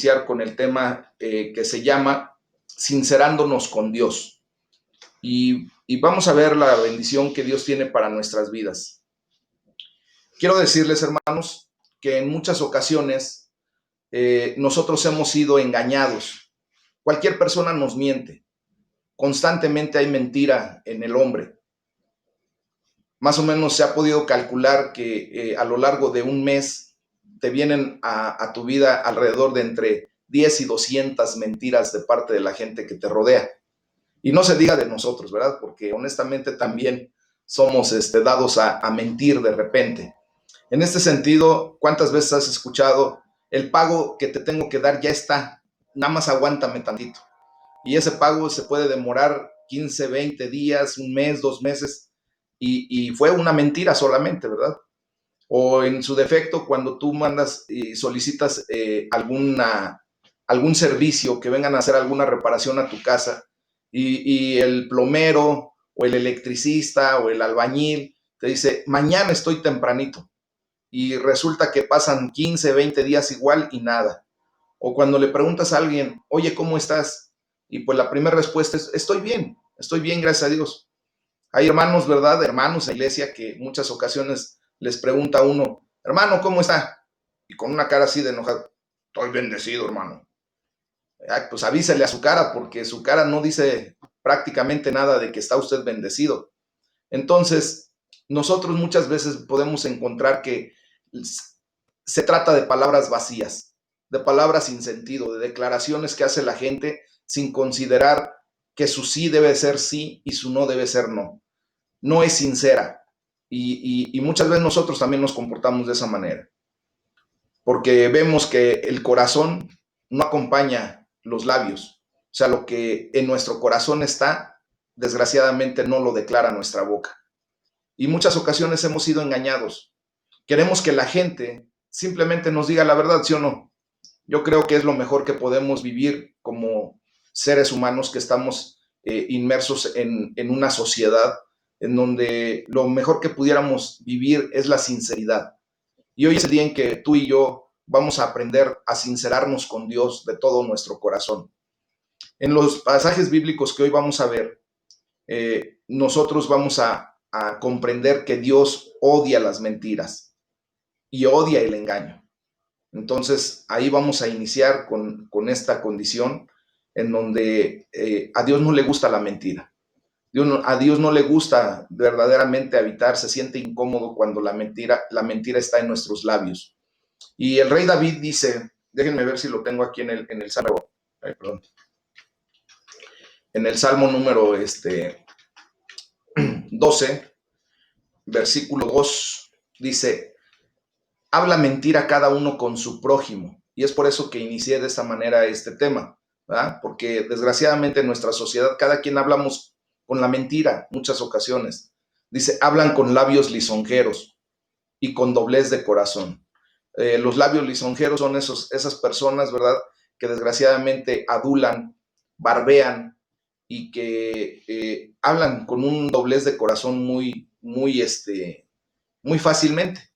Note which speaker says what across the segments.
Speaker 1: iniciar con el tema que se llama Sincerándonos con Dios. Y vamos a ver la bendición que Dios tiene para nuestras vidas. Quiero decirles, hermanos, que en muchas ocasiones nosotros hemos sido engañados. Cualquier persona nos miente. Constantemente hay mentira en el hombre. Más o menos se ha podido calcular que a lo largo de un mes te vienen a tu vida alrededor de entre 10 y 200 mentiras de parte de la gente que te rodea. Y no se diga de nosotros, ¿verdad? Porque honestamente también somos dados a mentir de repente. En este sentido, ¿cuántas veces has escuchado el pago que te tengo que dar ya está? Nada más aguántame tantito. Y ese pago se puede demorar 15, 20 días, un mes, 2 meses, y fue una mentira solamente, ¿verdad? O en su defecto, cuando tú mandas y solicitas algún servicio, que vengan a hacer alguna reparación a tu casa, y el plomero o el electricista o el albañil te dice, mañana estoy tempranito, y resulta que pasan 15, 20 días igual y nada. O cuando le preguntas a alguien, oye, ¿cómo estás? Y pues la primera respuesta es, estoy bien, gracias a Dios. Hay hermanos, ¿verdad? Hermanos en la iglesia que en muchas ocasiones les pregunta a uno, hermano, ¿cómo está? Y con una cara así de enojado, estoy bendecido, hermano. Pues avísele a su cara, porque su cara no dice prácticamente nada de que está usted bendecido. Entonces, nosotros muchas veces podemos encontrar que se trata de palabras vacías, de palabras sin sentido, de declaraciones que hace la gente sin considerar que su sí debe ser sí y su no debe ser no. No es sincera. Y muchas veces nosotros también nos comportamos de esa manera, porque vemos que el corazón no acompaña los labios. O sea, lo que en nuestro corazón está, desgraciadamente no lo declara nuestra boca. Y muchas ocasiones hemos sido engañados. Queremos que la gente simplemente nos diga la verdad, ¿sí o no? Yo creo que es lo mejor que podemos vivir como seres humanos que estamos inmersos en una sociedad en donde lo mejor que pudiéramos vivir es la sinceridad. Y hoy es el día en que tú y yo vamos a aprender a sincerarnos con Dios de todo nuestro corazón. En los pasajes bíblicos que hoy vamos a ver, nosotros vamos a comprender que Dios odia las mentiras y odia el engaño. Entonces, ahí vamos a iniciar con esta condición en donde a Dios no le gusta la mentira. A Dios no le gusta verdaderamente habitar, se siente incómodo cuando la mentira está en nuestros labios. Y el rey David dice, déjenme ver si lo tengo aquí en el Salmo, perdón, en el Salmo número 12, versículo 2, dice, habla mentira cada uno con su prójimo. Y es por eso que inicié de esta manera este tema, ¿verdad? Porque desgraciadamente en nuestra sociedad cada quien hablamos con la mentira muchas ocasiones. Dice, hablan con labios lisonjeros y con doblez de corazón. Los labios lisonjeros son esas personas, ¿verdad? Que desgraciadamente adulan, barbean y que hablan con un doblez de corazón muy fácilmente.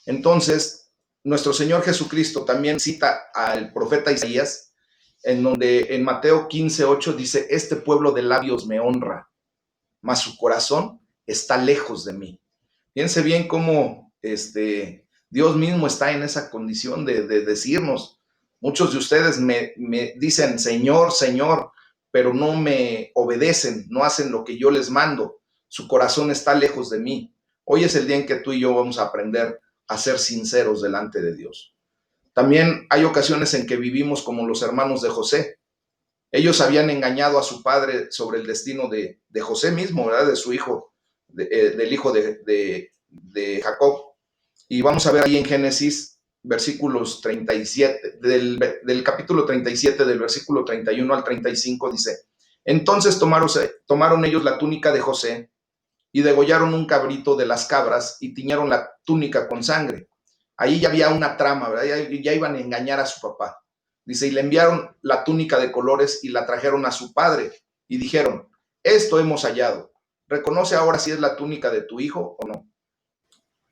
Speaker 1: Entonces, nuestro Señor Jesucristo también cita al profeta Isaías, en donde en Mateo 15:8 dice, este pueblo de labios me honra, mas su corazón está lejos de mí. Fíjense bien cómo Dios mismo está en esa condición de decirnos, muchos de ustedes me dicen, Señor, Señor, pero no me obedecen, no hacen lo que yo les mando, su corazón está lejos de mí. Hoy es el día en que tú y yo vamos a aprender a ser sinceros delante de Dios. También hay ocasiones en que vivimos como los hermanos de José. Ellos habían engañado a su padre sobre el destino de José mismo, ¿verdad? De su hijo, del hijo de Jacob. Y vamos a ver ahí en Génesis, versículos 37, del capítulo 37, del versículo 31 al 35, dice, entonces tomaron ellos la túnica de José y degollaron un cabrito de las cabras y tiñeron la túnica con sangre. Ahí ya había una trama, ¿verdad? Ya iban a engañar a su papá. Dice, y le enviaron la túnica de colores y la trajeron a su padre y dijeron, esto hemos hallado. Reconoce ahora si es la túnica de tu hijo o no.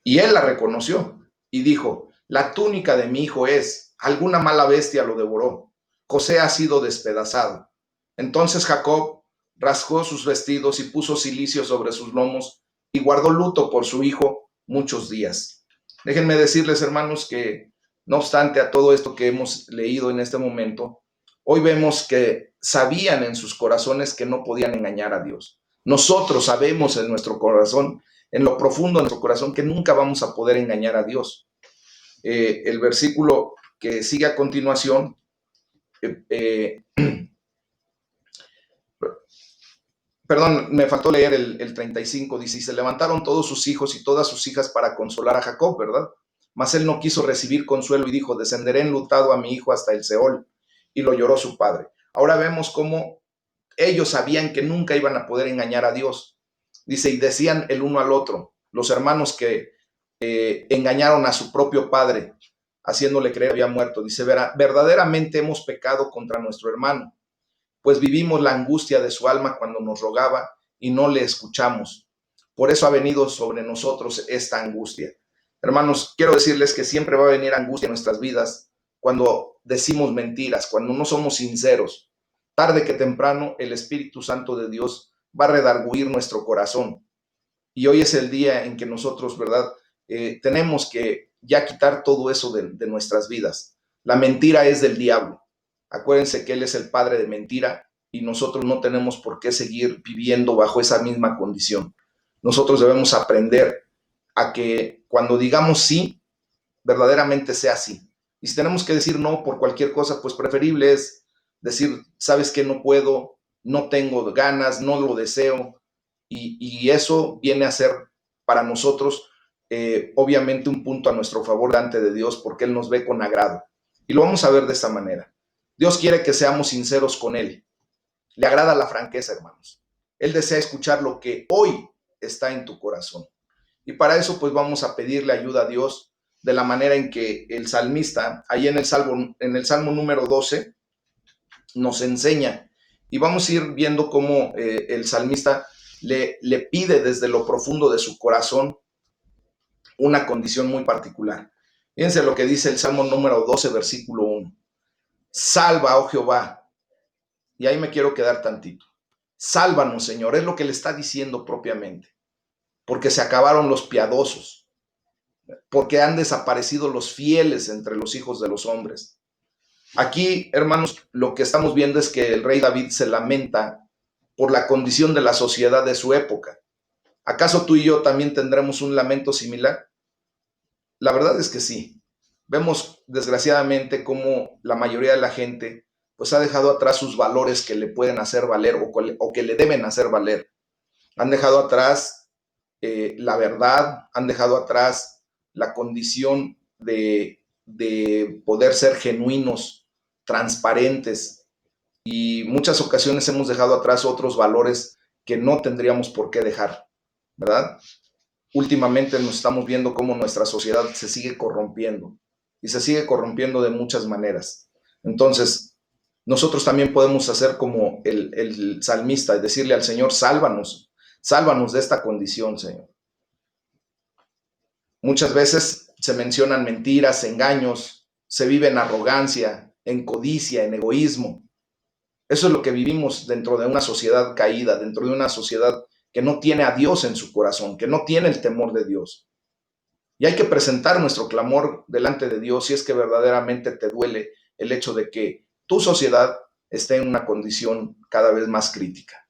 Speaker 1: Y él la reconoció y dijo, la túnica de mi hijo es. alguna mala bestia lo devoró. José ha sido despedazado. Entonces Jacob rasgó sus vestidos y puso cilicio sobre sus lomos y guardó luto por su hijo muchos días. Déjenme decirles, hermanos, que no obstante a todo esto que hemos leído en este momento, hoy vemos que sabían en sus corazones que no podían engañar a Dios. Nosotros sabemos en nuestro corazón, en lo profundo de nuestro corazón, que nunca vamos a poder engañar a Dios. El versículo que sigue a continuación, perdón, me faltó leer el 35, dice, y se levantaron todos sus hijos y todas sus hijas para consolar a Jacob, ¿verdad? Mas él no quiso recibir consuelo y dijo, descenderé enlutado a mi hijo hasta el Seol, y lo lloró su padre. Ahora vemos cómo ellos sabían que nunca iban a poder engañar a Dios. Dice, y decían el uno al otro, los hermanos que engañaron a su propio padre, haciéndole creer que había muerto. Dice, verdaderamente hemos pecado contra nuestro hermano, pues vivimos la angustia de su alma cuando nos rogaba y no le escuchamos. Por eso ha venido sobre nosotros esta angustia. Hermanos, quiero decirles que siempre va a venir angustia en nuestras vidas cuando decimos mentiras, cuando no somos sinceros. Tarde que temprano, el Espíritu Santo de Dios va a redarguir nuestro corazón. Y hoy es el día en que nosotros, ¿verdad? Tenemos que ya quitar todo eso de nuestras vidas. La mentira es del diablo. Acuérdense que él es el padre de mentira y nosotros no tenemos por qué seguir viviendo bajo esa misma condición. Nosotros debemos aprender a que cuando digamos sí, verdaderamente sea sí. Y si tenemos que decir no por cualquier cosa, pues preferible es decir, sabes que no puedo, no tengo ganas, no lo deseo. Y eso viene a ser para nosotros, obviamente, un punto a nuestro favor delante de Dios, porque Él nos ve con agrado. Y lo vamos a ver de esta manera. Dios quiere que seamos sinceros con Él. Le agrada la franqueza, hermanos. Él desea escuchar lo que hoy está en tu corazón. Y para eso, pues vamos a pedirle ayuda a Dios de la manera en que el salmista, ahí en el Salmo número 12, nos enseña. Y vamos a ir viendo cómo el salmista le pide desde lo profundo de su corazón una condición muy particular. Fíjense lo que dice el Salmo número 12, versículo 1. Salva, oh Jehová. Y ahí me quiero quedar tantito. Sálvanos, Señor, es lo que le está diciendo propiamente. Porque se acabaron los piadosos, porque han desaparecido los fieles entre los hijos de los hombres. Aquí, hermanos, lo que estamos viendo es que el rey David se lamenta por la condición de la sociedad de su época. ¿Acaso tú y yo también tendremos un lamento similar? La verdad es que sí. Vemos desgraciadamente cómo la mayoría de la gente pues ha dejado atrás sus valores que le pueden hacer valer o que le deben hacer valer. Han dejado atrás la verdad, han dejado atrás la condición de poder ser genuinos, transparentes, y muchas ocasiones hemos dejado atrás otros valores que no tendríamos por qué dejar, ¿verdad? Últimamente nos estamos viendo cómo nuestra sociedad se sigue corrompiendo y se sigue corrompiendo de muchas maneras. Entonces, nosotros también podemos hacer como el salmista y decirle al Señor, sálvanos, sálvanos de esta condición, Señor. Muchas veces se mencionan mentiras, engaños, se vive en arrogancia, en codicia, en egoísmo. Eso es lo que vivimos dentro de una sociedad caída, dentro de una sociedad que no tiene a Dios en su corazón, que no tiene el temor de Dios. Y hay que presentar nuestro clamor delante de Dios si es que verdaderamente te duele el hecho de que tu sociedad esté en una condición cada vez más crítica.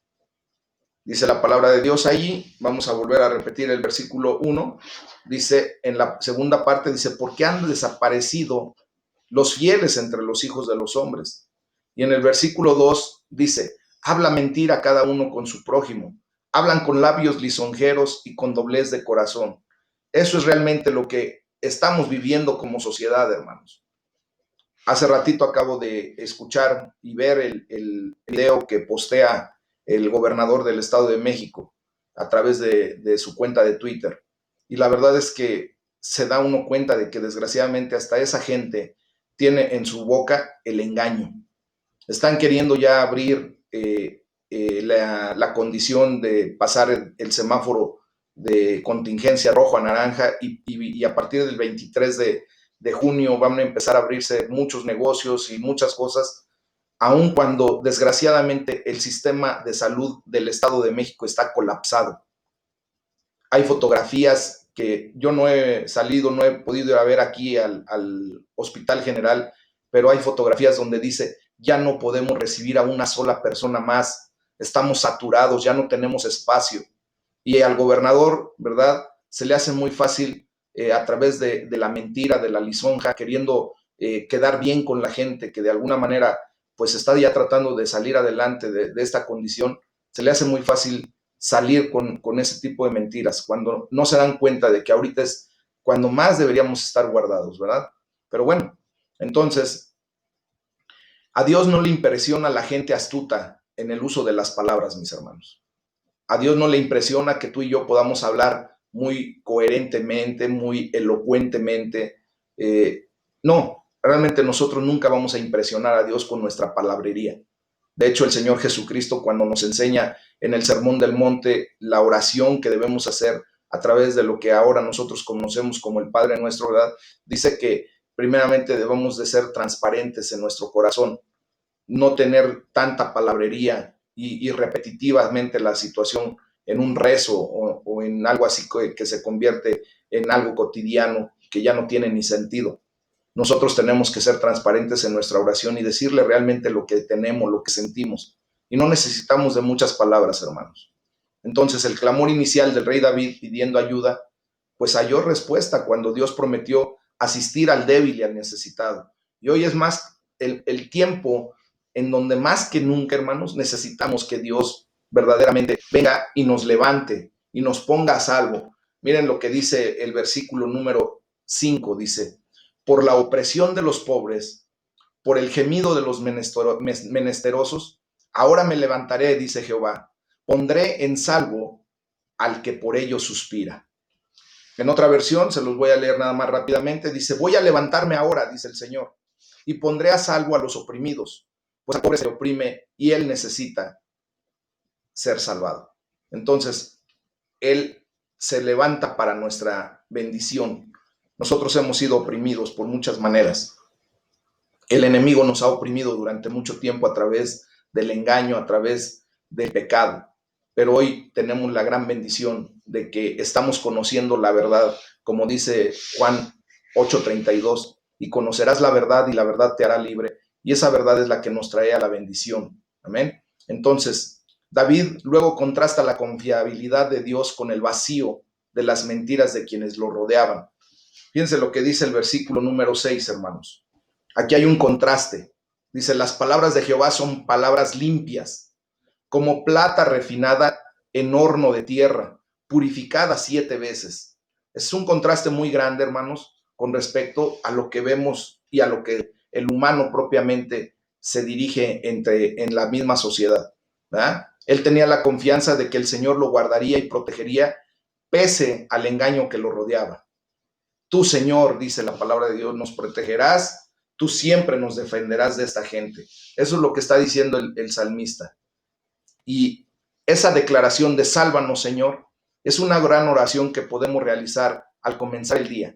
Speaker 1: Dice la palabra de Dios allí, vamos a volver a repetir el versículo 1, dice en la segunda parte, dice, porque han desaparecido los fieles entre los hijos de los hombres. Y en el versículo 2 dice, habla mentira cada uno con su prójimo, hablan con labios lisonjeros y con doblez de corazón. Eso es realmente lo que estamos viviendo como sociedad, hermanos. Hace ratito acabo de escuchar y ver el video que postea el gobernador del Estado de México a través de su cuenta de Twitter. Y la verdad es que se da uno cuenta de que desgraciadamente hasta esa gente tiene en su boca el engaño. Están queriendo ya abrir la condición de pasar el semáforo de contingencia rojo a naranja y a partir del 23 de junio van a empezar a abrirse muchos negocios y muchas cosas, aun cuando desgraciadamente el sistema de salud del Estado de México está colapsado. Hay fotografías que yo no he salido, no he podido ir a ver aquí al Hospital General, pero hay fotografías donde dice, ya no podemos recibir a una sola persona más, estamos saturados, ya no tenemos espacio. Y al gobernador, ¿verdad? Se le hace muy fácil a través de la mentira, de la lisonja, queriendo quedar bien con la gente, que de alguna manera pues está ya tratando de salir adelante de esta condición, se le hace muy fácil salir con ese tipo de mentiras, cuando no se dan cuenta de que ahorita es cuando más deberíamos estar guardados, ¿verdad? Pero bueno, entonces, a Dios no le impresiona la gente astuta en el uso de las palabras, mis hermanos. A Dios no le impresiona que tú y yo podamos hablar muy coherentemente, muy elocuentemente. No, realmente nosotros nunca vamos a impresionar a Dios con nuestra palabrería. De hecho, el Señor Jesucristo, cuando nos enseña en el Sermón del Monte la oración que debemos hacer a través de lo que ahora nosotros conocemos como el Padre Nuestro, ¿verdad? Dice que primeramente debemos de ser transparentes en nuestro corazón, no tener tanta palabrería y repetitivamente la situación en un rezo o en algo así que se convierte en algo cotidiano que ya no tiene ni sentido. Nosotros tenemos que ser transparentes en nuestra oración y decirle realmente lo que tenemos, lo que sentimos. Y no necesitamos de muchas palabras, hermanos. Entonces, el clamor inicial del rey David pidiendo ayuda, pues halló respuesta cuando Dios prometió asistir al débil y al necesitado. Y hoy es más el tiempo en donde más que nunca, hermanos, necesitamos que Dios verdaderamente venga y nos levante y nos ponga a salvo. Miren lo que dice el versículo número 5, dice, por la opresión de los pobres, por el gemido de los menesterosos, ahora me levantaré, dice Jehová, pondré en salvo al que por ello suspira. En otra versión, se los voy a leer nada más rápidamente, dice, voy a levantarme ahora, dice el Señor, y pondré a salvo a los oprimidos, pues al pobre se oprime y él necesita ser salvado. Entonces, él se levanta para nuestra bendición. Nosotros hemos sido oprimidos por muchas maneras. El enemigo nos ha oprimido durante mucho tiempo a través del engaño, a través del pecado. Pero hoy tenemos la gran bendición de que estamos conociendo la verdad, como dice Juan 8:32, y conocerás la verdad y la verdad te hará libre. Y esa verdad es la que nos trae a la bendición. Amén. Entonces, David luego contrasta la confiabilidad de Dios con el vacío de las mentiras de quienes lo rodeaban. Fíjense lo que dice el versículo número 6, hermanos. Aquí hay un contraste. Dice, las palabras de Jehová son palabras limpias, como plata refinada en horno de tierra, purificada 7 veces. Es un contraste muy grande, hermanos, con respecto a lo que vemos y a lo que el humano propiamente se dirige en la misma sociedad, ¿verdad? Él tenía la confianza de que el Señor lo guardaría y protegería pese al engaño que lo rodeaba. Tú, Señor, dice la palabra de Dios, nos protegerás, tú siempre nos defenderás de esta gente. Eso es lo que está diciendo el salmista. Y esa declaración de sálvanos, Señor, es una gran oración que podemos realizar al comenzar el día.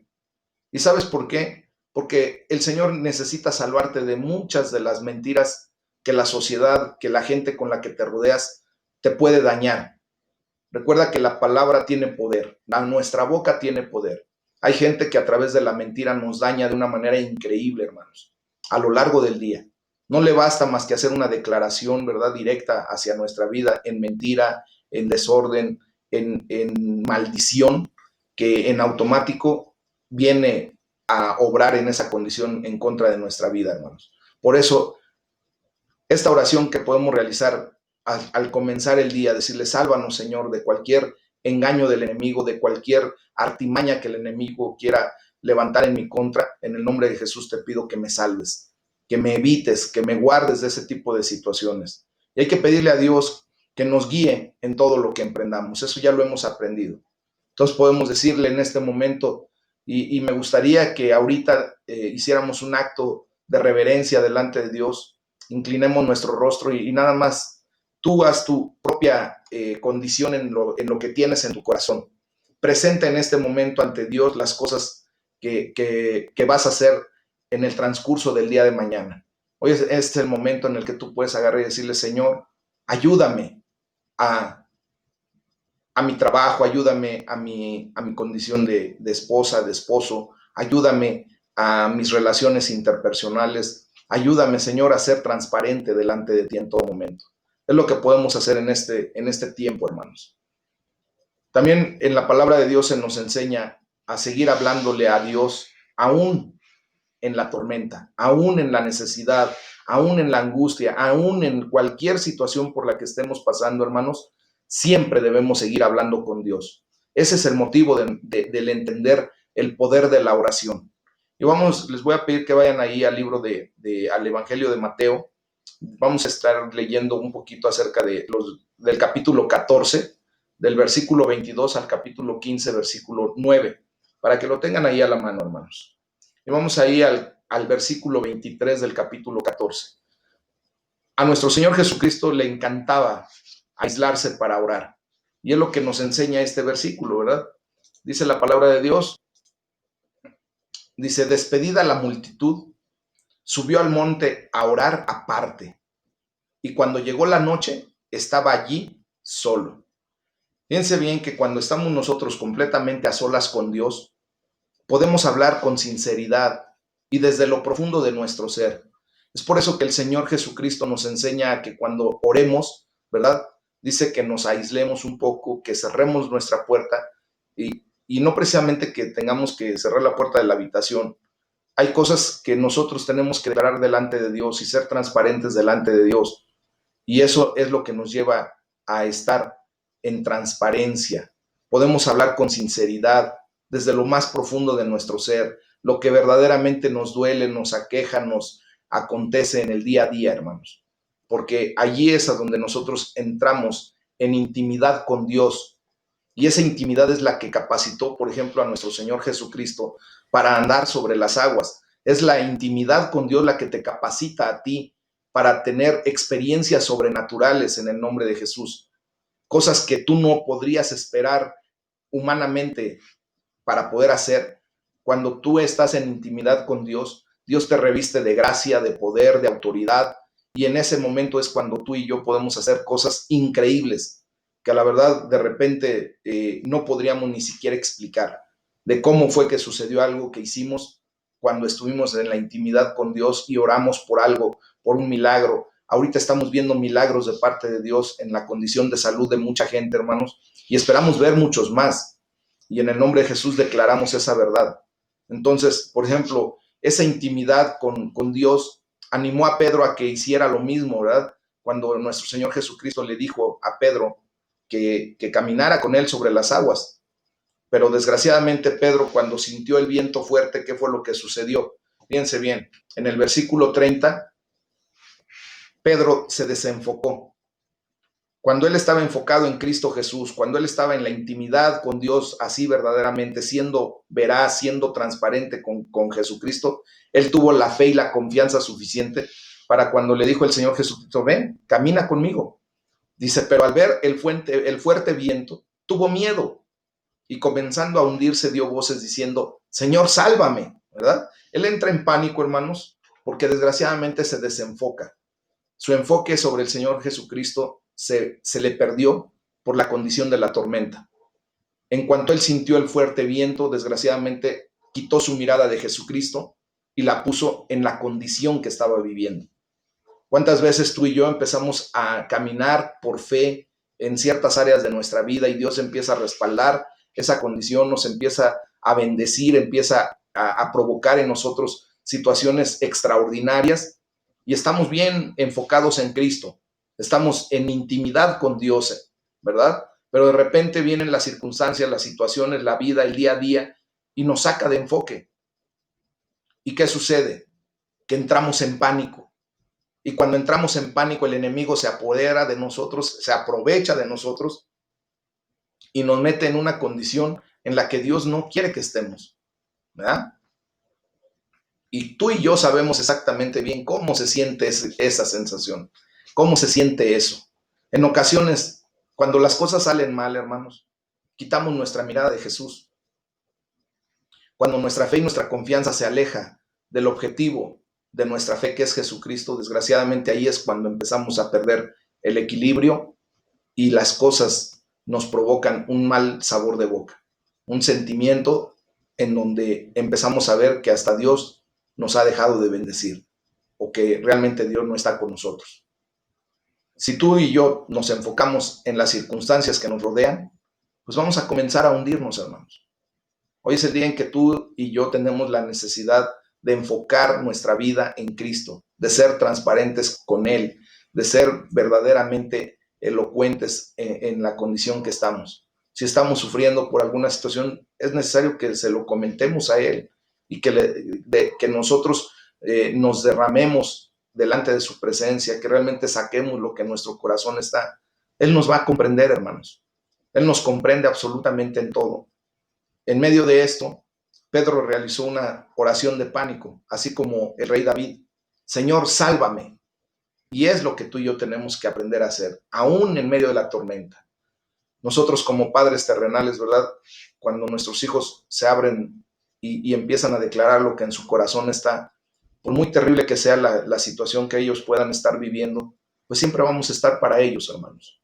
Speaker 1: ¿Y sabes por qué? Porque el Señor necesita salvarte de muchas de las mentiras que la sociedad, que la gente con la que te rodeas te puede dañar. Recuerda que la palabra tiene poder, nuestra boca tiene poder. Hay gente que a través de la mentira nos daña de una manera increíble, hermanos, a lo largo del día. No le basta más que hacer una declaración, ¿verdad?, directa hacia nuestra vida en mentira, en desorden, en maldición, que en automático viene a obrar en esa condición en contra de nuestra vida, hermanos. Por eso, esta oración que podemos realizar al comenzar el día, decirle, sálvanos, Señor, de cualquier engaño del enemigo, de cualquier artimaña que el enemigo quiera levantar en mi contra. En el nombre de Jesús te pido que me salves, que me evites, que me guardes de ese tipo de situaciones. Y hay que pedirle a Dios que nos guíe en todo lo que emprendamos. Eso ya lo hemos aprendido. Entonces podemos decirle en este momento, y me gustaría que ahorita hiciéramos un acto de reverencia delante de Dios, inclinemos nuestro rostro y nada más tú haz tu propia condición en lo que tienes en tu corazón. Presenta en este momento ante Dios las cosas que vas a hacer en el transcurso del día de mañana. Hoy es el momento en el que tú puedes agarrar y decirle, Señor, ayúdame a, a mi trabajo, ayúdame a mi condición de esposa, de esposo, ayúdame a mis relaciones interpersonales, ayúdame, Señor, a ser transparente delante de ti en todo momento. Es lo que podemos hacer en este tiempo, hermanos. También en la palabra de Dios se nos enseña a seguir hablándole a Dios aún en la tormenta, aún en la necesidad, aún en la angustia, aún en cualquier situación por la que estemos pasando, hermanos, siempre debemos seguir hablando con Dios. Ese es el motivo del entender el poder de la oración. Y vamos, les voy a pedir que vayan ahí al libro al Evangelio de Mateo. Vamos a estar leyendo un poquito acerca del capítulo 14, del versículo 22 al capítulo 15, versículo 9, para que lo tengan ahí a la mano, hermanos. Y vamos ahí al versículo 23 del capítulo 14. A nuestro Señor Jesucristo le encantaba aislarse para orar. Y es lo que nos enseña este versículo, ¿verdad? Dice la palabra de Dios, dice, despedida la multitud, subió al monte a orar aparte. Y cuando llegó la noche, estaba allí solo. Fíjense bien que cuando estamos nosotros completamente a solas con Dios, podemos hablar con sinceridad y desde lo profundo de nuestro ser. Es por eso que el Señor Jesucristo nos enseña que cuando oremos, ¿verdad? Dice que nos aislemos un poco, que cerremos nuestra puerta y no precisamente que tengamos que cerrar la puerta de la habitación. Hay cosas que nosotros tenemos que declarar delante de Dios y ser transparentes delante de Dios. Y eso es lo que nos lleva a estar en transparencia. Podemos hablar con sinceridad desde lo más profundo de nuestro ser, lo que verdaderamente nos duele, nos aqueja, nos acontece en el día a día, hermanos. Porque allí es a donde nosotros entramos en intimidad con Dios. Y esa intimidad es la que capacitó, por ejemplo, a nuestro Señor Jesucristo para andar sobre las aguas. Es la intimidad con Dios la que te capacita a ti para tener experiencias sobrenaturales en el nombre de Jesús. Cosas que tú no podrías esperar humanamente para poder hacer. Cuando tú estás en intimidad con Dios, Dios te reviste de gracia, de poder, de autoridad, y en ese momento es cuando tú y yo podemos hacer cosas increíbles que a la verdad de repente no podríamos ni siquiera explicar de cómo fue que sucedió algo que hicimos cuando estuvimos en la intimidad con Dios y oramos por algo, por un milagro. Ahorita estamos viendo milagros de parte de Dios en la condición de salud de mucha gente, hermanos, y esperamos ver muchos más. Y en el nombre de Jesús declaramos esa verdad. Entonces, por ejemplo, esa intimidad con Dios animó a Pedro a que hiciera lo mismo, ¿verdad? Cuando nuestro Señor Jesucristo le dijo a Pedro que caminara con él sobre las aguas. Pero desgraciadamente Pedro, cuando sintió el viento fuerte, ¿qué fue lo que sucedió? Fíjense bien, en el versículo 30, Pedro se desenfocó. Cuando él estaba enfocado en Cristo Jesús, cuando él estaba en la intimidad con Dios, así verdaderamente, siendo veraz, siendo transparente con Jesucristo, él tuvo la fe y la confianza suficiente para cuando le dijo el Señor Jesucristo, ven, camina conmigo. Dice, pero al ver el fuerte viento, tuvo miedo y comenzando a hundirse dio voces diciendo, Señor, sálvame, ¿verdad? Él entra en pánico, hermanos, porque desgraciadamente se desenfoca. Su enfoque sobre el Señor Jesucristo se le perdió por la condición de la tormenta. En cuanto él sintió el fuerte viento, desgraciadamente quitó su mirada de Jesucristo y la puso en la condición que estaba viviendo. ¿Cuántas veces tú y yo empezamos a caminar por fe en ciertas áreas de nuestra vida y Dios empieza a respaldar esa condición, nos empieza a bendecir, empieza a provocar en nosotros situaciones extraordinarias y estamos bien enfocados en Cristo, estamos en intimidad con Dios, ¿verdad? Pero de repente vienen las circunstancias, las situaciones, la vida, el día a día y nos saca de enfoque. ¿Y qué sucede? Que entramos en pánico. Y cuando entramos en pánico, el enemigo se apodera de nosotros, se aprovecha de nosotros y nos mete en una condición en la que Dios no quiere que estemos, ¿verdad? Y tú y yo sabemos exactamente bien cómo se siente esa sensación, cómo se siente eso. En ocasiones, cuando las cosas salen mal, hermanos, quitamos nuestra mirada de Jesús. Cuando nuestra fe y nuestra confianza se aleja del objetivo de nuestra fe, que es Jesucristo, desgraciadamente ahí es cuando empezamos a perder el equilibrio y las cosas nos provocan un mal sabor de boca, un sentimiento en donde empezamos a ver que hasta Dios nos ha dejado de bendecir o que realmente Dios no está con nosotros. Si tú y yo nos enfocamos en las circunstancias que nos rodean, pues vamos a comenzar a hundirnos, hermanos. Hoy es el día en que tú y yo tenemos la necesidad de enfocar nuestra vida en Cristo, de ser transparentes con Él, de ser verdaderamente elocuentes en la condición que estamos. Si estamos sufriendo por alguna situación, es necesario que se lo comentemos a Él y que nosotros nos derramemos delante de su presencia, que realmente saquemos lo que en nuestro corazón está. Él nos va a comprender, hermanos. Él nos comprende absolutamente en todo. En medio de esto, Pedro realizó una oración de pánico, así como el rey David. Señor, sálvame. Y es lo que tú y yo tenemos que aprender a hacer, aún en medio de la tormenta. Nosotros como padres terrenales, ¿verdad? Cuando nuestros hijos se abren y empiezan a declarar lo que en su corazón está, por muy terrible que sea la situación que ellos puedan estar viviendo, pues siempre vamos a estar para ellos, hermanos.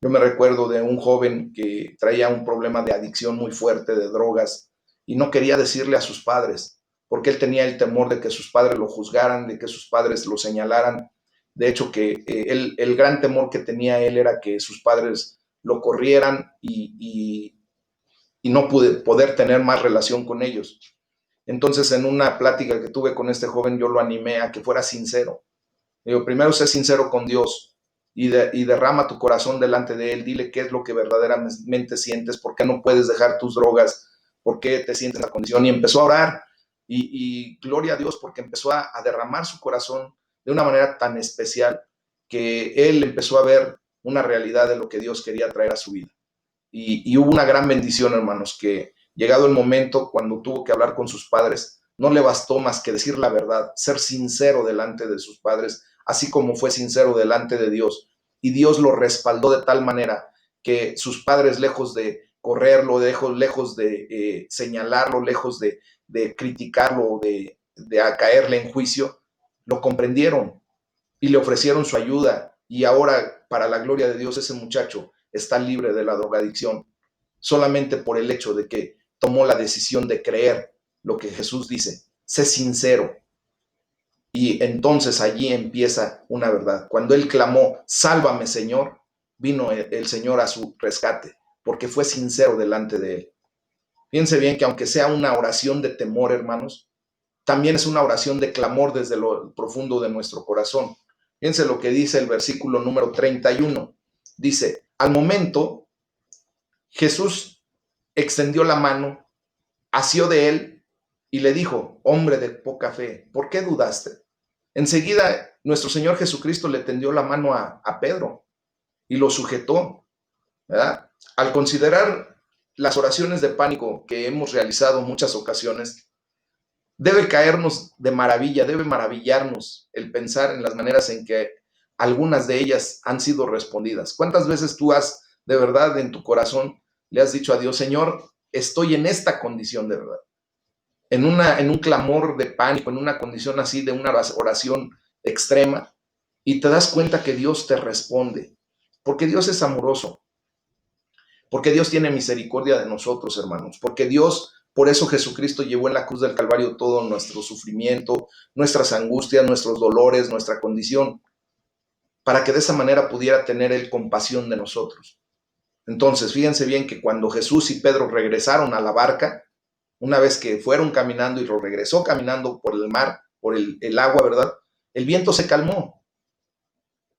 Speaker 1: Yo me recuerdo de un joven que traía un problema de adicción muy fuerte, de drogas, y no quería decirle a sus padres, porque él tenía el temor de que sus padres lo juzgaran, de que sus padres lo señalaran. De hecho, que el gran temor que tenía él era que sus padres lo corrieran y no poder tener más relación con ellos. Entonces, en una plática que tuve con este joven, yo lo animé a que fuera sincero. Digo, primero sé sincero con Dios y derrama tu corazón delante de Él. Dile qué es lo que verdaderamente sientes, por qué no puedes dejar tus drogas, por qué te sientes en la condición. Y empezó a orar y gloria a Dios porque empezó a derramar su corazón de una manera tan especial que él empezó a ver una realidad de lo que Dios quería traer a su vida. Y hubo una gran bendición, hermanos, que llegado el momento cuando tuvo que hablar con sus padres, no le bastó más que decir la verdad, ser sincero delante de sus padres, así como fue sincero delante de Dios. Y Dios lo respaldó de tal manera que sus padres, lejos de correrlo, lejos de señalarlo, lejos de criticarlo, de caerle en juicio, lo comprendieron y le ofrecieron su ayuda. Y ahora, para la gloria de Dios, ese muchacho está libre de la drogadicción solamente por el hecho de que tomó la decisión de creer lo que Jesús dice. Sé sincero. Y entonces allí empieza una verdad. Cuando él clamó, sálvame, Señor, vino el Señor a su rescate, porque fue sincero delante de él. Fíjense bien que aunque sea una oración de temor, hermanos, también es una oración de clamor desde lo profundo de nuestro corazón. Fíjense lo que dice el versículo número 31. Dice, al momento, Jesús extendió la mano, asió de él y le dijo, hombre de poca fe, ¿por qué dudaste? Enseguida, nuestro Señor Jesucristo le tendió la mano a Pedro y lo sujetó, ¿verdad? Al considerar las oraciones de pánico que hemos realizado en muchas ocasiones, debe caernos de maravilla, debe maravillarnos el pensar en las maneras en que algunas de ellas han sido respondidas. ¿Cuántas veces tú has de verdad en tu corazón le has dicho a Dios, Señor, estoy en esta condición de verdad? En un clamor de pánico, en una condición así de una oración extrema, y te das cuenta que Dios te responde, porque Dios es amoroso, porque Dios tiene misericordia de nosotros, hermanos, porque Dios, por eso Jesucristo llevó en la cruz del Calvario todo nuestro sufrimiento, nuestras angustias, nuestros dolores, nuestra condición, para que de esa manera pudiera tener Él compasión de nosotros. Entonces, fíjense bien que cuando Jesús y Pedro regresaron a la barca, una vez que fueron caminando y lo regresó caminando por el mar, por el agua, ¿verdad? El viento se calmó.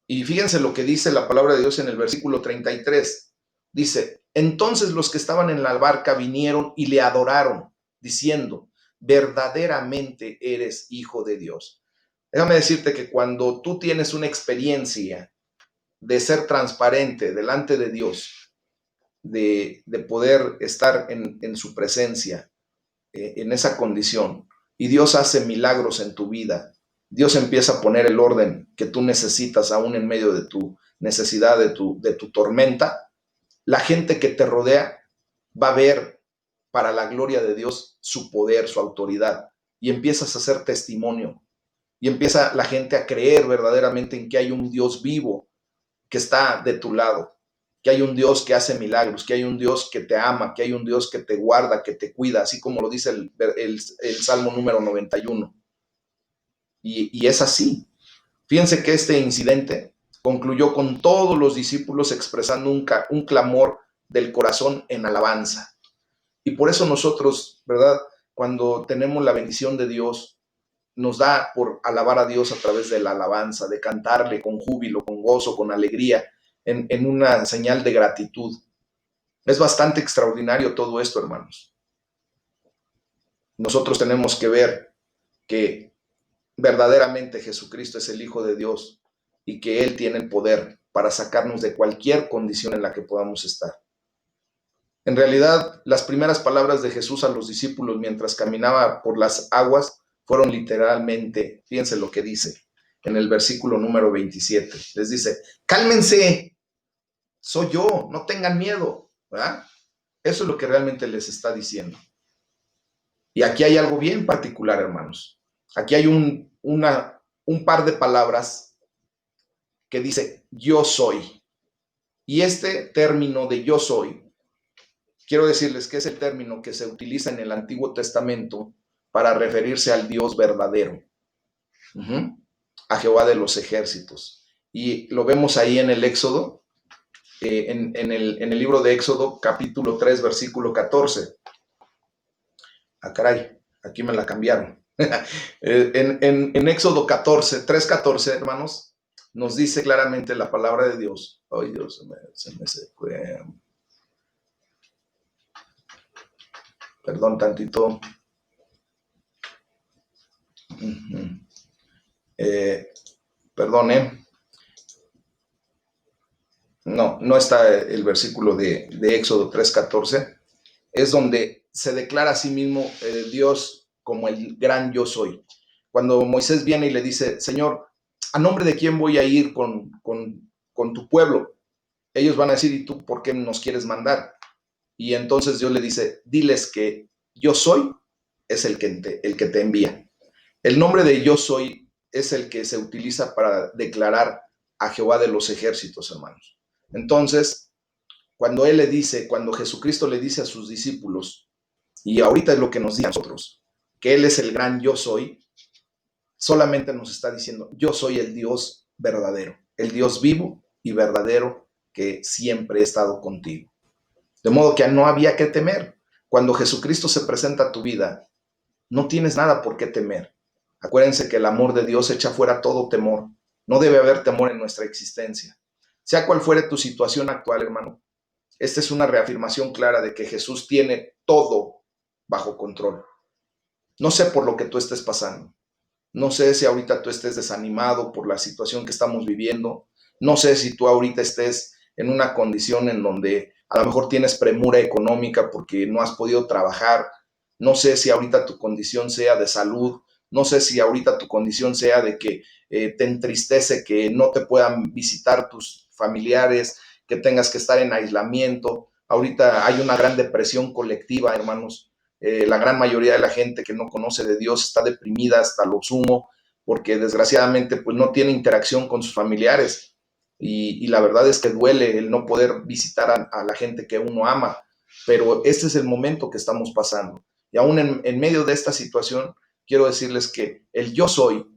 Speaker 1: Y fíjense lo que dice la palabra de Dios en el versículo 33. Dice, entonces los que estaban en la barca vinieron y le adoraron, diciendo, verdaderamente eres hijo de Dios. Déjame decirte que cuando tú tienes una experiencia de ser transparente delante de Dios, de poder estar en su presencia, en esa condición, y Dios hace milagros en tu vida, Dios empieza a poner el orden que tú necesitas aún en medio de tu necesidad, de tu tormenta, la gente que te rodea va a ver para la gloria de Dios su poder, su autoridad, y empiezas a hacer testimonio, y empieza la gente a creer verdaderamente en que hay un Dios vivo que está de tu lado, que hay un Dios que hace milagros, que hay un Dios que te ama, que hay un Dios que te guarda, que te cuida, así como lo dice el Salmo número 91. Y es así. Fíjense que este incidente concluyó con todos los discípulos expresando un clamor del corazón en alabanza. Y por eso nosotros, ¿verdad? Cuando tenemos la bendición de Dios, nos da por alabar a Dios a través de la alabanza, de cantarle con júbilo, con gozo, con alegría, en una señal de gratitud. Es bastante extraordinario todo esto, hermanos. Nosotros tenemos que ver que verdaderamente Jesucristo es el Hijo de Dios y que Él tiene el poder para sacarnos de cualquier condición en la que podamos estar. En realidad, las primeras palabras de Jesús a los discípulos mientras caminaba por las aguas fueron literalmente, fíjense lo que dice en el versículo número 27. Les dice, cálmense, soy yo, no tengan miedo, ¿verdad? Eso es lo que realmente les está diciendo. Y aquí hay algo bien particular, hermanos. Aquí hay un par de palabras que dice yo soy. Y este término de yo soy, quiero decirles que es el término que se utiliza en el Antiguo Testamento para referirse al Dios verdadero, a Jehová de los ejércitos. Y lo vemos ahí en el Éxodo, en el libro de Éxodo, capítulo 3, versículo 14. Ah, caray, aquí me la cambiaron. en Éxodo 14, 3:14, hermanos, nos dice claramente la palabra de Dios. Ay, Dios, se me fue. Perdón tantito. Perdón. No está el versículo de Éxodo 3:14. Es donde se declara a sí mismo Dios como el gran yo soy. Cuando Moisés viene y le dice, Señor, ¿a nombre de quién voy a ir con tu pueblo? Ellos van a decir, ¿y tú por qué nos quieres mandar? Y entonces Dios le dice, diles que yo soy es el que te envía. El nombre de yo soy es el que se utiliza para declarar a Jehová de los ejércitos, hermanos. Entonces, cuando Jesucristo le dice a sus discípulos, y ahorita es lo que nos dice a nosotros, que Él es el gran yo soy, solamente nos está diciendo, yo soy el Dios verdadero, el Dios vivo y verdadero que siempre he estado contigo. De modo que no había que temer. Cuando Jesucristo se presenta a tu vida, no tienes nada por qué temer. Acuérdense que el amor de Dios echa fuera todo temor. No debe haber temor en nuestra existencia. Sea cual fuere tu situación actual, hermano, esta es una reafirmación clara de que Jesús tiene todo bajo control. No sé por lo que tú estés pasando. No sé si ahorita tú estés desanimado por la situación que estamos viviendo. No sé si tú ahorita estés en una condición en donde a lo mejor tienes premura económica porque no has podido trabajar. No sé si ahorita tu condición sea de salud. No sé si ahorita tu condición sea de que te entristece que no te puedan visitar tus familiares, que tengas que estar en aislamiento. Ahorita hay una gran depresión colectiva, hermanos. La gran mayoría de la gente que no conoce de Dios está deprimida hasta lo sumo porque desgraciadamente pues no tiene interacción con sus familiares y la verdad es que duele el no poder visitar a la gente que uno ama, pero este es el momento que estamos pasando y aún en medio de esta situación quiero decirles que el yo soy,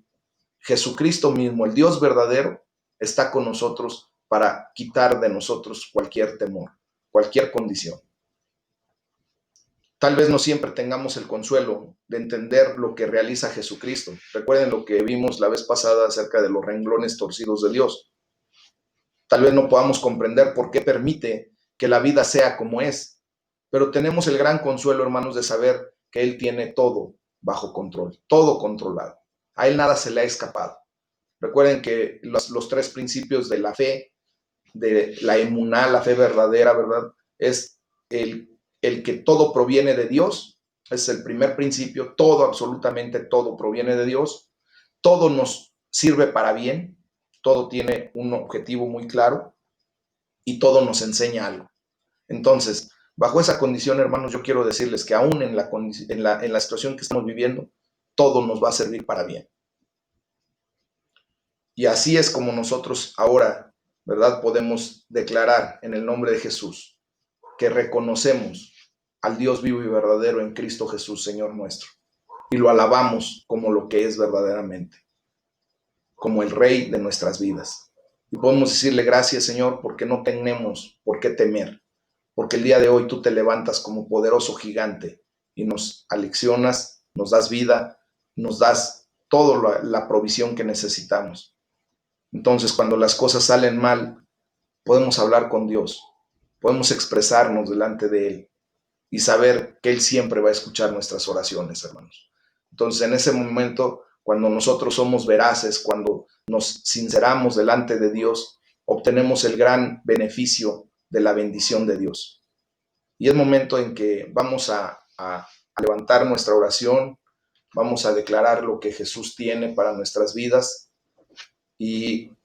Speaker 1: Jesucristo mismo, el Dios verdadero, está con nosotros para quitar de nosotros cualquier temor, cualquier condición. Tal vez no siempre tengamos el consuelo de entender lo que realiza Jesucristo. Recuerden lo que vimos la vez pasada acerca de los renglones torcidos de Dios. Tal vez no podamos comprender por qué permite que la vida sea como es, pero tenemos el gran consuelo, hermanos, de saber que Él tiene todo bajo control, todo controlado. A Él nada se le ha escapado. Recuerden que los tres principios de la fe, de la emuná, la fe verdadera, ¿verdad? Es el que todo proviene de Dios, es el primer principio, todo, absolutamente todo proviene de Dios, todo nos sirve para bien, todo tiene un objetivo muy claro y todo nos enseña algo. Entonces, Bajo esa condición, hermanos, yo quiero decirles que aún en la situación que estamos viviendo, todo nos va a servir para bien. Y así es como nosotros ahora, ¿verdad? Podemos declarar en el nombre de Jesús que reconocemos al Dios vivo y verdadero en Cristo Jesús, Señor nuestro, y lo alabamos como lo que es verdaderamente, como el Rey de nuestras vidas. Y podemos decirle gracias, Señor, porque no tenemos por qué temer, porque el día de hoy tú te levantas como poderoso gigante y nos aleccionas, nos das vida, nos das toda la provisión que necesitamos. Entonces, cuando las cosas salen mal, podemos hablar con Dios, podemos expresarnos delante de Él y saber que Él siempre va a escuchar nuestras oraciones, hermanos. Entonces, en ese momento, cuando nosotros somos veraces, cuando nos sinceramos delante de Dios, obtenemos el gran beneficio de la bendición de Dios. Y es momento en que vamos a levantar nuestra oración, vamos a declarar lo que Jesús tiene para nuestras vidas y